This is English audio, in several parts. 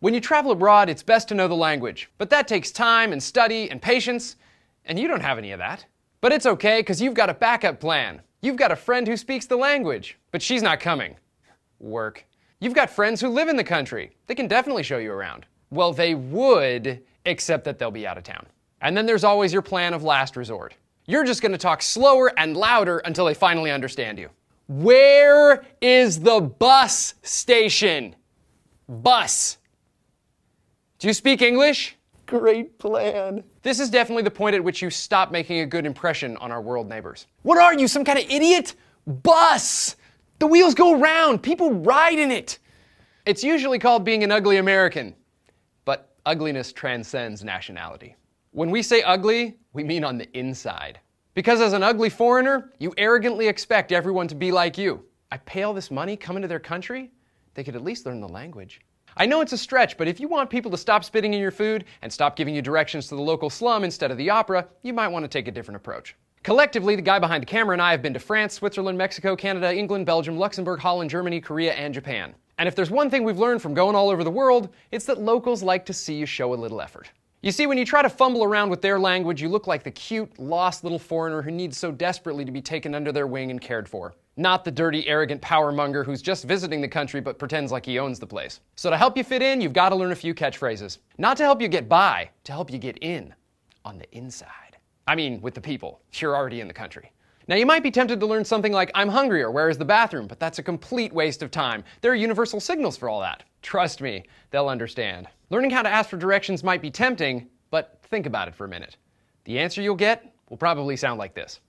When you travel abroad, it's best to know the language, but that takes time and study and patience, and you don't have any of that. But it's okay, because you've got a backup plan. You've got a friend who speaks the language, but she's not coming. Work. You've got friends who live in the country. They can definitely show you around. Well, they would, except that they'll be out of town. And then there's always your plan of last resort. You're just going to talk slower and louder until they finally understand you. Where is the bus station? Bus. Do you speak English? Great plan. This is definitely the point at which you stop making a good impression on our world neighbors. What are you, some kind of idiot? Bus! The wheels go round. People ride in it. It's usually called being an ugly American, but ugliness transcends nationality. When we say ugly, we mean on the inside. Because as an ugly foreigner, you arrogantly expect everyone to be like you. I pay all this money coming to their country? They could at least learn the language. I know it's a stretch, but if you want people to stop spitting in your food and stop giving you directions to the local slum instead of the opera, you might want to take a different approach. Collectively, the guy behind the camera and I have been to France, Switzerland, Mexico, Canada, England, Belgium, Luxembourg, Holland, Germany, Korea, and Japan. And if there's one thing we've learned from going all over the world, it's that locals like to see you show a little effort. You see, when you try to fumble around with their language, you look like the cute, lost little foreigner who needs so desperately to be taken under their wing and cared for. Not the dirty, arrogant power monger who's just visiting the country but pretends like he owns the place. So to help you fit in, you've got to learn a few catchphrases. Not to help you get by, to help you get in, on the inside. I mean, with the people. You're already in the country. Now, you might be tempted to learn something like, I'm hungry, or where is the bathroom? But that's a complete waste of time. There are universal signals for all that. Trust me, they'll understand. Learning how to ask for directions might be tempting, but think about it for a minute. The answer you'll get will probably sound like this.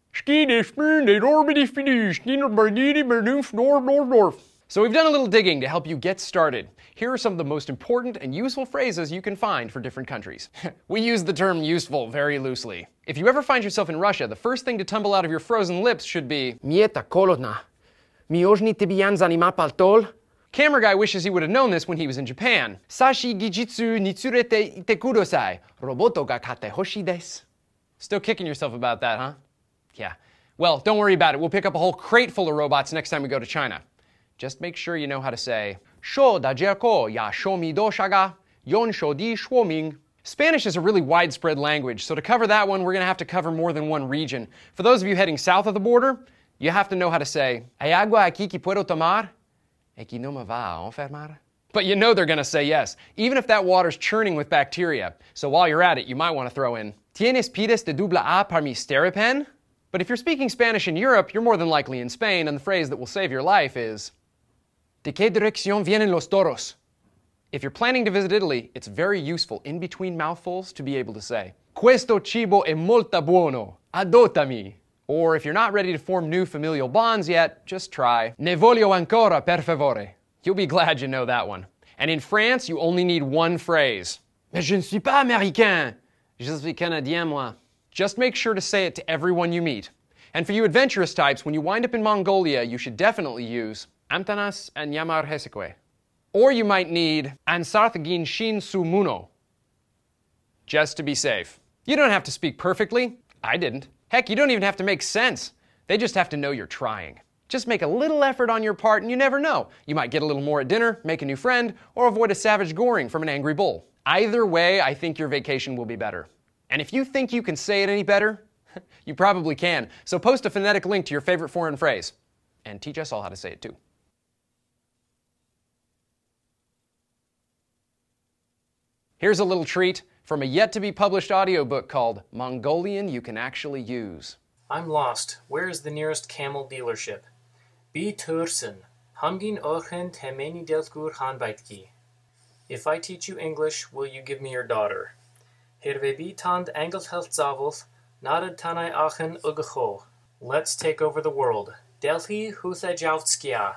So we've done a little digging to help you get started. Here are some of the most important and useful phrases you can find for different countries. We use the term useful very loosely. If you ever find yourself in Russia, the first thing to tumble out of your frozen lips should be Mieta kolodna. Miozhny tibian zanima paltol. Camera guy wishes he would have known this when he was in Japan. Sashi gijitsu nitsurete ite kudosai. Roboto ga kate hoshi desu. Still kicking yourself about that, huh? Yeah. Well, don't worry about it. We'll pick up a whole crate full of robots next time we go to China. Just make sure you know how to say, Sho da jerko ya shomi do shaga, yon sho di shwoming. Spanish is a really widespread language, so to cover that one, we're going to have to cover more than one region. For those of you heading south of the border, you have to know how to say, Hay agua aquí que puedo tomar? Aquí no me va a enfermar? But you know they're going to say yes, even if that water's churning with bacteria. So while you're at it, you might want to throw in, ¿Tienes pides de dubla A para mi Steripen? But if you're speaking Spanish in Europe, you're more than likely in Spain, and the phrase that will save your life is, ¿De qué dirección vienen los toros? If you're planning to visit Italy, it's very useful in between mouthfuls to be able to say, Questo cibo è molto buono, adottami. Or if you're not ready to form new familial bonds yet, just try, Ne voglio ancora, per favore. You'll be glad you know that one. And in France, you only need one phrase. Mais je ne suis pas américain. Je suis canadien, moi. Just make sure to say it to everyone you meet. And for you adventurous types, when you wind up in Mongolia, you should definitely use Amtanas and Yamar Hesekwe. Or you might need Ansarthagin Shin Su Muno. Just to be safe. You don't have to speak perfectly. I didn't. Heck, you don't even have to make sense. They just have to know you're trying. Just make a little effort on your part and you never know. You might get a little more at dinner, make a new friend, or avoid a savage goring from an angry bull. Either way, I think your vacation will be better. And if you think you can say it any better, you probably can. So post a phonetic link to your favorite foreign phrase and teach us all how to say it too. Here's a little treat from a yet-to-be-published audiobook called Mongolian You Can Actually Use. I'm lost. Where is the nearest camel dealership? Bi Tursen. Hamgin Orchen Temeni Delkur Hanbaitki. If I teach you English, will you give me your daughter? Hirvebi Tand Engelhelt Zavos, Narad Tanai Achen Ugacho. Let's take over the world. Delhi Huthajavskia.